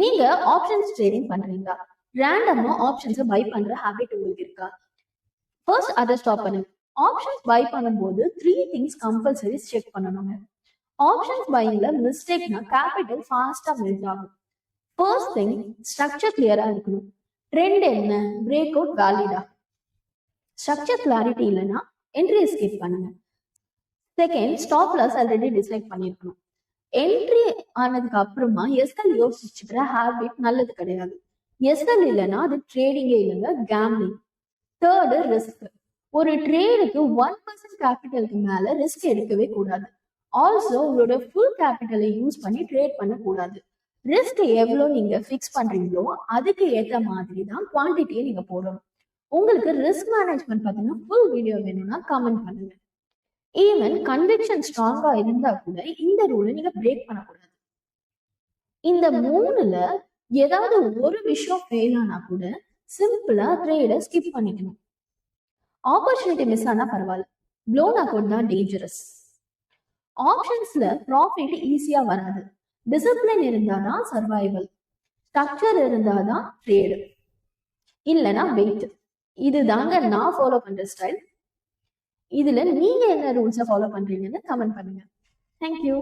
நீங்க options trading பண்றீங்களா? ரேண்டமா ஆப்ஷன்ஸை பை பண்ற ஹேபிட் உங்களுக்கு இருக்கா? ஃபர்ஸ்ட் அதை ஸ்டாப் பண்ணுங்க. ஆப்ஷன்ஸ் பை பண்ணும்போது 3 திங்ஸ் கம்பல்சரி செக் பண்ணணுங்க. ஆப்ஷன்ஸ் பையிங்ல மிஸ்டேக்னா கேபிட்டல் ஃபாஸ்டா மெல்ட் ஆகும். ஃபர்ஸ்ட் திங், ஸ்ட்ரக்சர் கிளியரா இருக்கணும். ட்ரெண்ட் என்ன, பிரேக் அவுட் வேலிடா? ஸ்ட்ரக்சர் கிளாரிட்டி இல்லைன்னா என்ட்ரி எஸ்கேப் பண்ணுங்க. Second, stop loss already decide பண்ணிருக்கணும். என்ட்ரி ஆனதுக்கு அப்புறமா எஸ்எல் யோசிச்சுக்கிற ஹேபிட் நல்லது கிடையாது. எஸ்எல் இல்லைன்னா அது ட்ரேடிங்கே இல்லைங்க, கேம்லிங். Third, risk. ஒரு ட்ரேடுக்கு 1% கேபிட்டலுக்கு மேல ரிஸ்க் எடுக்கவே கூடாது. ஆல்சோ உங்களோட ஃபுல் கேபிட்டலை யூஸ் பண்ணி ட்ரேட் பண்ணக்கூடாது. ரிஸ்க் எவ்வளோ நீங்க ஃபிக்ஸ் பண்றீங்களோ அதுக்கு ஏற்ற மாதிரி தான் குவான்டிட்டியை நீங்க போடணும். உங்களுக்கு ரிஸ்க் மேனேஜ்மெண்ட் பார்த்தீங்கன்னா ஃபுல் வீடியோ வேணும்னா கமெண்ட் பண்ணுங்க. ஈவன் கன்விக்ஷன் ஸ்ட்ராங்கா இருந்தா கூட இந்த ரூலை நீங்க பிரேக் பண்ணக்கூடாது. இந்த 3ல ஏதாவது ஒரு விஷயம் ஃபெயில் ஆனா கூட சிம்பிளா ட்ரேட ஸ்கிப் பண்ணிக்கணும். ஆப்பர்ச்சுனிட்டி மிஸ் ஆனா பரவாயில்ல, ப்ளோன் அக்கவுண்ட் தான் டேஞ்சரஸ். ஆப்ஷன்ஸ்ல ப்ராஃபிட் ஈஸியா வராது. டிசிப்ளின் இருந்தாதான் சர்வைவல், ஸ்ட்ரக்சர் இருந்தாதான் ட்ரேடு, இல்லைன்னா வெயிட். இது தாங்க நான் ஃபாலோ பண்ற ஸ்டைல். இதுல நீங்க என்ன ரூல்ஸை ஃபாலோ பண்றீங்கன்னு கமெண்ட் பண்ணுங்க. தேங்க்யூ.